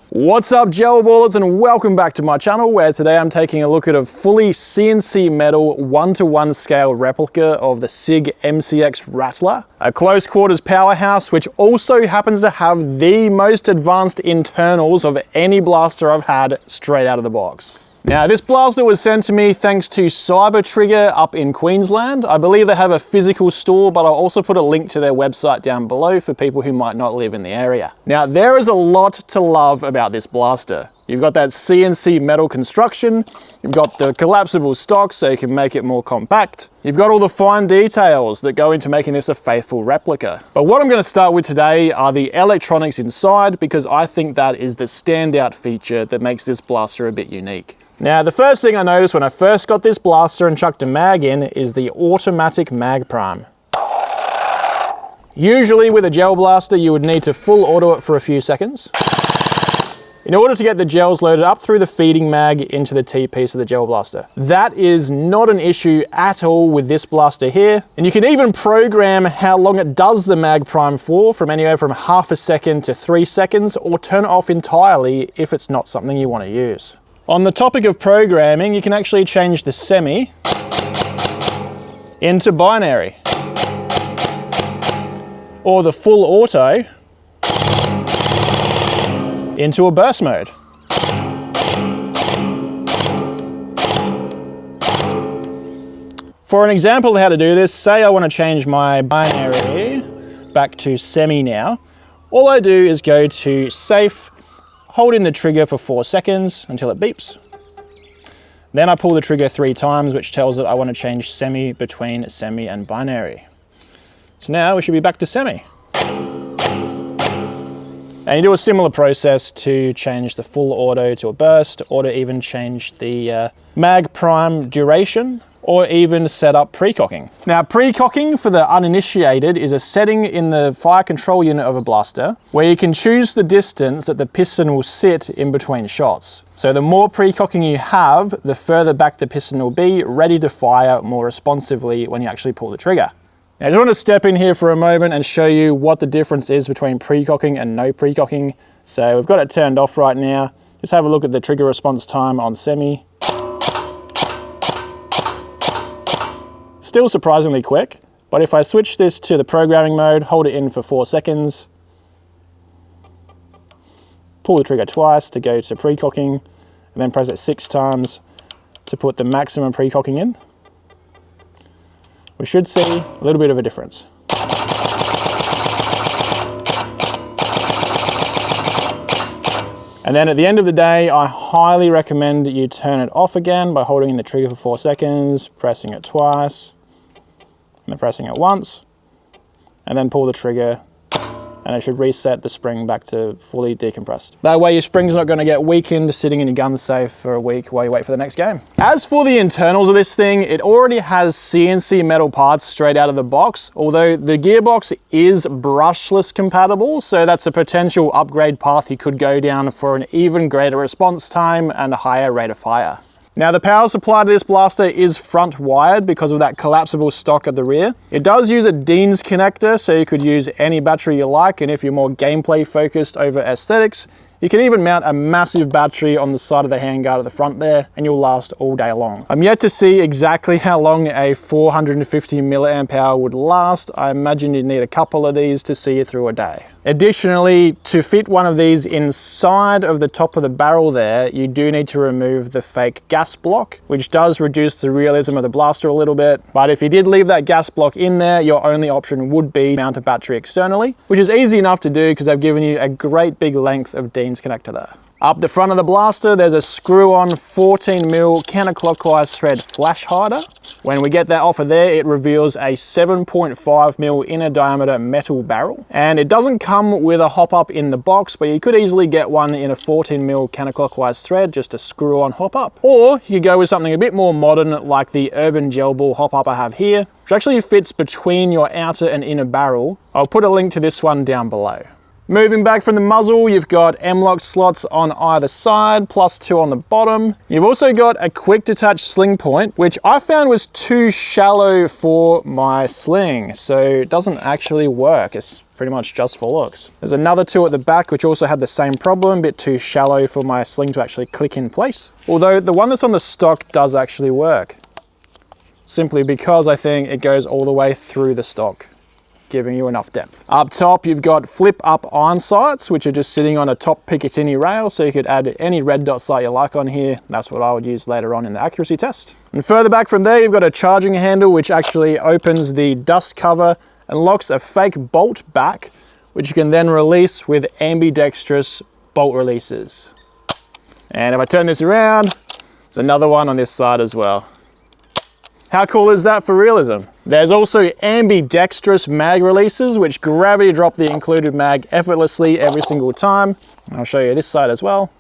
What's up, gel ballers, and welcome back to my channel, where today I'm taking a look at a fully CNC metal 1:1 scale replica of the Sig MCX Rattler, a close quarters powerhouse which also happens to have the most advanced internals of any blaster I've had straight out of the box. Now, this blaster was sent to me thanks to Cybertrigger up in Queensland. I believe they have a physical store, but I'll also put a link to their website down below for people who might not live in the area. Now, there is a lot to love about this blaster. You've got that CNC metal construction, you've got the collapsible stock so you can make it more compact, you've got all the fine details that go into making this a faithful replica. But what I'm going to start with today are the electronics inside, because I think that is the standout feature that makes this blaster a bit unique. Now, the first thing I noticed when I first got this blaster and chucked a mag in is the automatic mag prime. Usually with a gel blaster, you would need to full auto it for a few seconds in order to get the gels loaded up through the feeding mag into the T-piece of the gel blaster. That is not an issue at all with this blaster here. And you can even program how long it does the mag prime for, from anywhere from half a second to 3 seconds, or turn it off entirely if it's not something you want to use. On the topic of programming, you can actually change the semi into binary, or the full auto into a burst mode. For an example of how to do this, say I want to change my binary back to semi now. All I do is go to safe, hold in the trigger for 4 seconds until it beeps. Then I pull the trigger 3 times, which tells it I want to change semi between semi and binary. So now we should be back to semi. And you do a similar process to change the full auto to a burst, or to even change the mag prime duration, or even set up pre-cocking. Now, pre-cocking for the uninitiated is a setting in the fire control unit of a blaster where you can choose the distance that the piston will sit in between shots. So the more pre-cocking you have, the further back the piston will be, ready to fire more responsively when you actually pull the trigger. Now, I just want to step in here for a moment and show you what the difference is between pre-cocking and no pre-cocking. So we've got it turned off right now. Just have a look at the trigger response time on semi. Still surprisingly quick, but if I switch this to the programming mode, hold it in for 4 seconds, pull the trigger twice to go to pre-cocking, and then press it 6 times to put the maximum pre-cocking in, we should see a little bit of a difference. And then at the end of the day, I highly recommend you turn it off again by holding in the trigger for 4 seconds, pressing it twice, and then pressing it once, and then pull the trigger, and it should reset the spring back to fully decompressed. That way your spring's not going to get weakened sitting in your gun safe for a week while you wait for the next game. As for the internals of this thing, it already has CNC metal parts straight out of the box, although the gearbox is brushless compatible, so that's a potential upgrade path you could go down for an even greater response time and a higher rate of fire. Now, the power supply to this blaster is front wired because of that collapsible stock at the rear. It does use a Dean's connector, so you could use any battery you like, and if you're more gameplay focused over aesthetics, you can even mount a massive battery on the side of the handguard at the front there, and you'll last all day long. I'm yet to see exactly how long a 450 milliamp hour would last. I imagine you'd need a couple of these to see you through a day. Additionally, to fit one of these inside of the top of the barrel there, you do need to remove the fake gas block, which does reduce the realism of the blaster a little bit. But if you did leave that gas block in there, your only option would be mount a battery externally, which is easy enough to do because they've given you a great big length of Dean's connector there. Up the front of the blaster, there's a screw-on 14mm counterclockwise thread flash hider. When we get that off of there, it reveals a 7.5mm inner diameter metal barrel. And it doesn't come with a hop-up in the box, but you could easily get one in a 14mm counterclockwise thread, just a screw-on hop-up. Or you could go with something a bit more modern, like the Urban Gel Ball hop-up I have here, which actually fits between your outer and inner barrel. I'll put a link to this one down below. Moving back from the muzzle, you've got M-lock slots on either side, plus 2 on the bottom. You've also got a quick detach sling point, which I found was too shallow for my sling, so it doesn't actually work, pretty much just for looks. There's another two at the back which also had the same problem, a bit too shallow for my sling to actually click in place. Although the one that's on the stock does actually work, simply because I think it goes all the way through the stock, giving you enough depth. Up top, you've got flip up iron sights, which are just sitting on a top Picatinny rail, so you could add any red dot sight you like on here. That's what I would use later on in the accuracy test. And further back from there, you've got a charging handle, which actually opens the dust cover and locks a fake bolt back, which you can then release with ambidextrous bolt releases. And if I turn this around, there's another one on this side as well. How cool is that for realism? There's also ambidextrous mag releases, which gravity drop the included mag effortlessly every single time. I'll show you this side as well.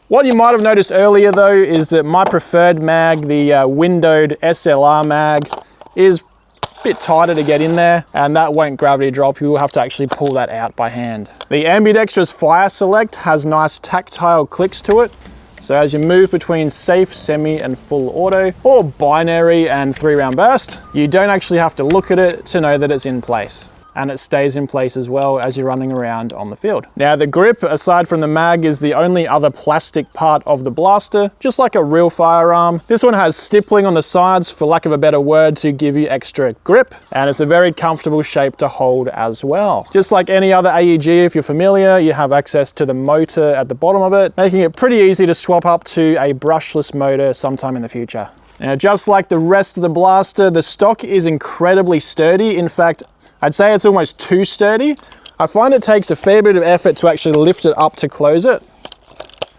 What you might have noticed earlier though, is that my preferred mag, the windowed SLR mag, is a bit tighter to get in there, and that won't gravity drop. You will have to actually pull that out by hand. The ambidextrous fire select has nice tactile clicks to it. So as you move between safe, semi, and full auto, or binary and 3-round burst, you don't actually have to look at it to know that it's in place. And it stays in place as well as you're running around on the field. Now the grip, aside from the mag, is the only other plastic part of the blaster, just like a real firearm. This one has stippling on the sides, for lack of a better word, to give you extra grip. And it's a very comfortable shape to hold as well. Just like any other AEG, if you're familiar, you have access to the motor at the bottom of it, making it pretty easy to swap up to a brushless motor sometime in the future. Now, just like the rest of the blaster, the stock is incredibly sturdy. In fact, I'd say it's almost too sturdy. I find it takes a fair bit of effort to actually lift it up to close it,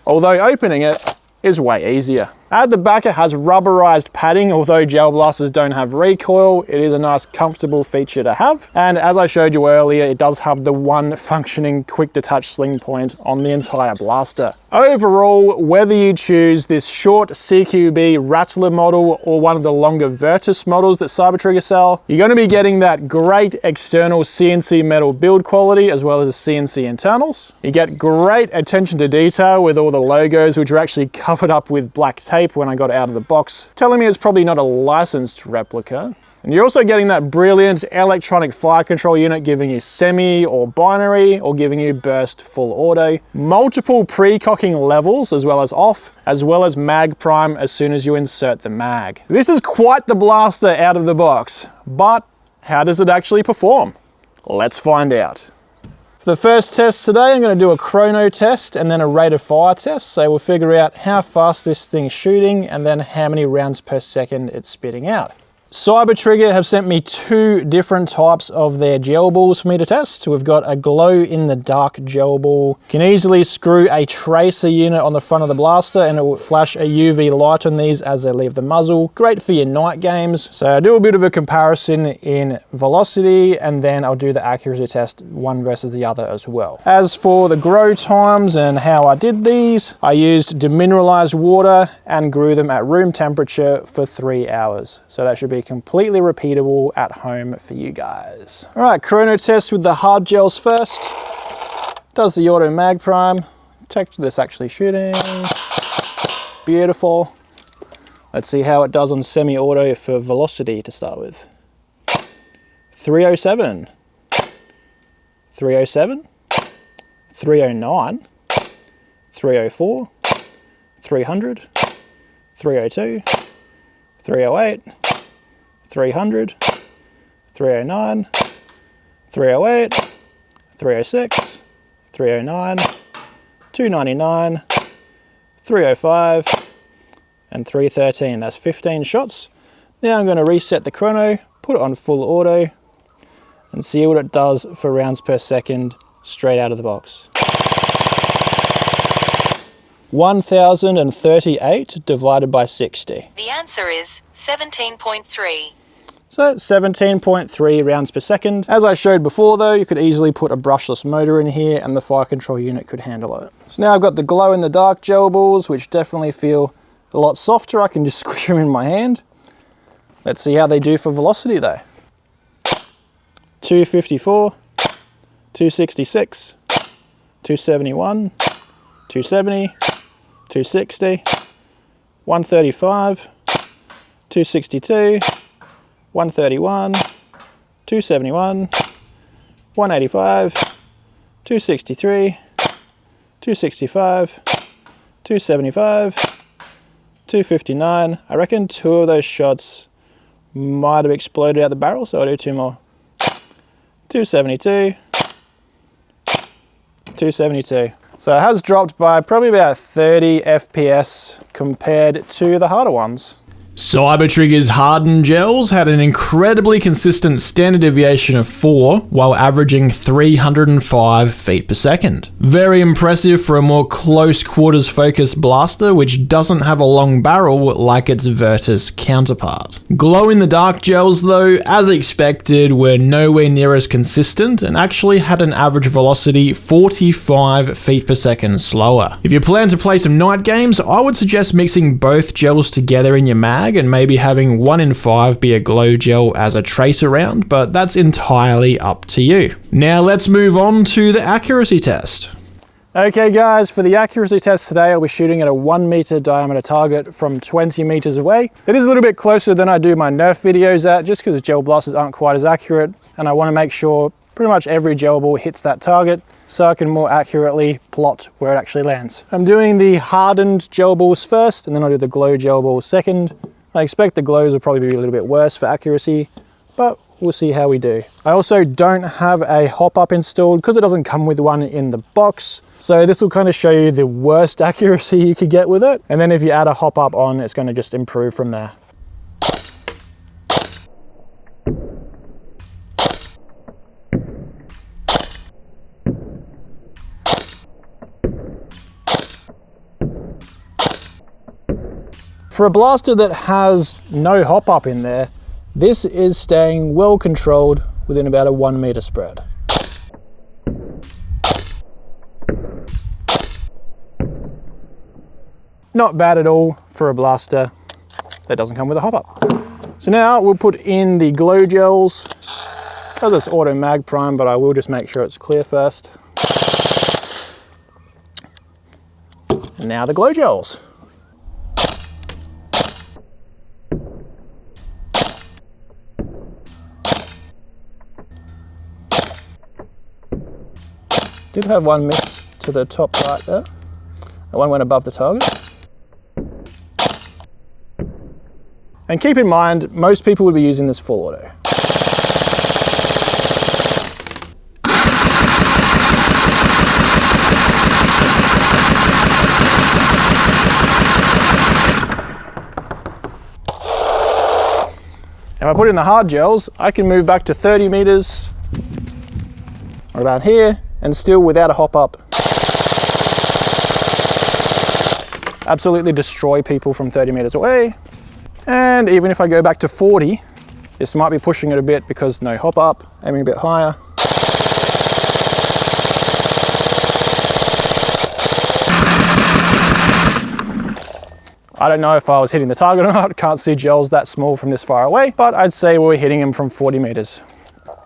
although opening it is way easier. At the back, it has rubberized padding. Although gel blasters don't have recoil, it is a nice comfortable feature to have. And as I showed you earlier, it does have the one functioning quick detach sling point on the entire blaster. Overall, whether you choose this short CQB Rattler model or one of the longer Virtus models that Cybertrigger sell, you're going to be getting that great external CNC metal build quality as well as the CNC internals. You get great attention to detail with all the logos, which are actually covered up with black tape when I got it out of the box, telling me it's probably not a licensed replica. And you're also getting that brilliant electronic fire control unit, giving you semi or binary, or giving you burst full auto. Multiple pre-cocking levels as well as mag prime as soon as you insert the mag. This is quite the blaster out of the box, but how does it actually perform? Let's find out. For the first test today, I'm going to do a chrono test and then a rate of fire test. So we'll figure out how fast this thing's shooting and then how many rounds per second it's spitting out. Cybertrigger have sent me two different types of their gel balls for me to test. So we've got a glow in the dark gel ball. You can easily screw a tracer unit on the front of the blaster and it will flash a UV light on these as they leave the muzzle. Great for your night games. So I'll do a bit of a comparison in velocity and then I'll do the accuracy test one versus the other as well. As for the grow times and how I did these, I used demineralized water and grew them at room temperature for 3 hours. So that should be completely repeatable at home for you guys. All right, chrono test with the hard gels first. Does the auto mag prime. Check this actually shooting. Beautiful. Let's see how it does on semi-auto for velocity to start with. 307. 307. 309. 304. 300. 302. 308. 300, 309, 308, 306, 309, 299, 305, and 313. That's 15 shots. Now I'm going to reset the chrono, put it on full auto, and see what it does for rounds per second straight out of the box. 1038 divided by 60. The answer is 17.3. So 17.3 rounds per second. As I showed before though, you could easily put a brushless motor in here and the fire control unit could handle it. So now I've got the glow in the dark gel balls, which definitely feel a lot softer. I can just squish them in my hand. Let's see how they do for velocity though. 254, 266, 271, 270, 260, 135, 262, 131, 271, 185, 263, 265, 275, 259. I reckon 2 of those shots might have exploded out the barrel, so I'll do 2 more. 272, 272. So it has dropped by probably about 30 FPS compared to the harder ones. Cybertrigger's hardened gels had an incredibly consistent standard deviation of 4 while averaging 305 feet per second. Very impressive for a more close quarters focused blaster which doesn't have a long barrel like its Virtus counterpart. Glow in the dark gels though, as expected, were nowhere near as consistent and actually had an average velocity 45 feet per second slower. If you plan to play some night games, I would suggest mixing both gels together in your mag and maybe having 1 in 5 be a glow gel as a tracer round, but that's entirely up to you. Now let's move on to the accuracy test. Okay guys, for the accuracy test today, I'll be shooting at a 1 meter diameter target from 20 meters away. It is a little bit closer than I do my Nerf videos at, just because gel blasters aren't quite as accurate, and I want to make sure pretty much every gel ball hits that target, so I can more accurately plot where it actually lands. I'm doing the hardened gel balls first, and then I'll do the glow gel balls second. I expect the glows will probably be a little bit worse for accuracy, but we'll see how we do. I also don't have a hop up installed because it doesn't come with one in the box. So this will kind of show you the worst accuracy you could get with it. And then if you add a hop up on, it's going to just improve from there. For a blaster that has no hop up in there, this is staying well controlled within about a 1 meter spread. Not bad at all for a blaster that doesn't come with a hop up. So now we'll put in the glow gels. Because it's auto mag prime, but I will just make sure it's clear first. And now the glow gels. Did have one miss to the top right there. That one went above the target. And keep in mind, most people would be using this full auto. If I put in the hard gels, I can move back to 30 meters, or about here, and still without a hop up, absolutely destroy people from 30 meters away. And even if I go back to 40, this might be pushing it a bit because no hop up, aiming a bit higher. I don't know if I was hitting the target or not, can't see gels that small from this far away, but I'd say we were hitting them from 40 meters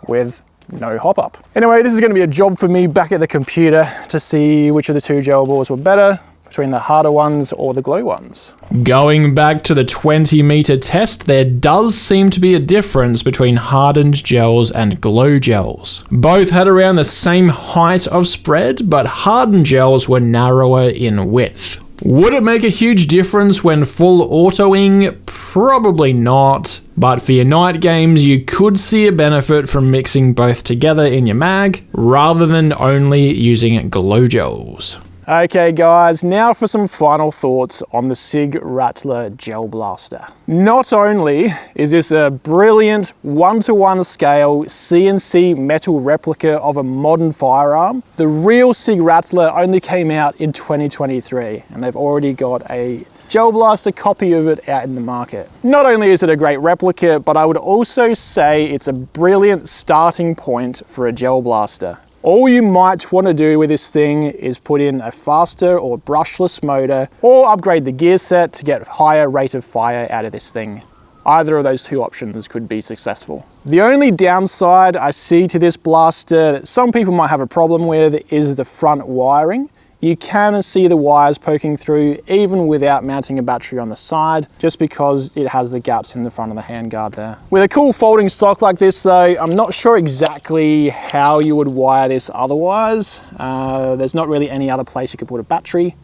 with no hop up. Anyway, this is going to be a job for me back at the computer to see which of the 2 gel balls were better, between the harder ones or the glow ones. Going back to the 20 meter test, there does seem to be a difference between hardened gels and glow gels. Both had around the same height of spread, but hardened gels were narrower in width. Would it make a huge difference when full autoing? Probably not, but for your night games you could see a benefit from mixing both together in your mag rather than only using glow gels. Okay guys, now for some final thoughts on the Sig Rattler Gel Blaster. Not only is this a brilliant 1-to-1 scale CNC metal replica of a modern firearm, the real Sig Rattler only came out in 2023 and they've already got a Gel Blaster copy of it out in the market. Not only is it a great replica, but I would also say it's a brilliant starting point for a Gel Blaster. All you might want to do with this thing is put in a faster or brushless motor or upgrade the gear set to get a higher rate of fire out of this thing. Either of those 2 options could be successful. The only downside I see to this blaster that some people might have a problem with is the front wiring. you can see the wires poking through even without mounting a battery on the side, just because it has the gaps in the front of the handguard there. With a cool folding stock like this though, I'm not sure exactly how you would wire this otherwise. There's not really any other place you could put a battery.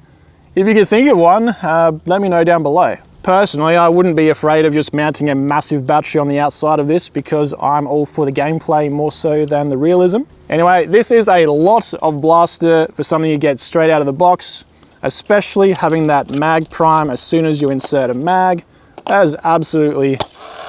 If you can think of one, let me know down below. Personally, I wouldn't be afraid of just mounting a massive battery on the outside of this because I'm all for the gameplay more so than the realism. Anyway, this is a lot of blaster for something you get straight out of the box, especially having that mag prime as soon as you insert a mag. That is absolutely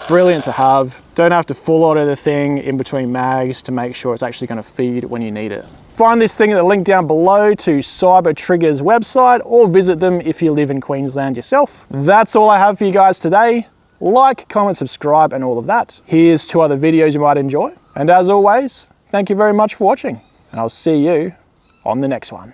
brilliant to have. Don't have to full auto the thing in between mags to make sure it's actually going to feed when you need it. Find this thing at the link down below to Cybertrigger's website, or visit them if you live in Queensland yourself. That's all I have for you guys today. Like, comment, subscribe, and all of that. Here's 2 other videos you might enjoy. And as always, thank you very much for watching, and I'll see you on the next one.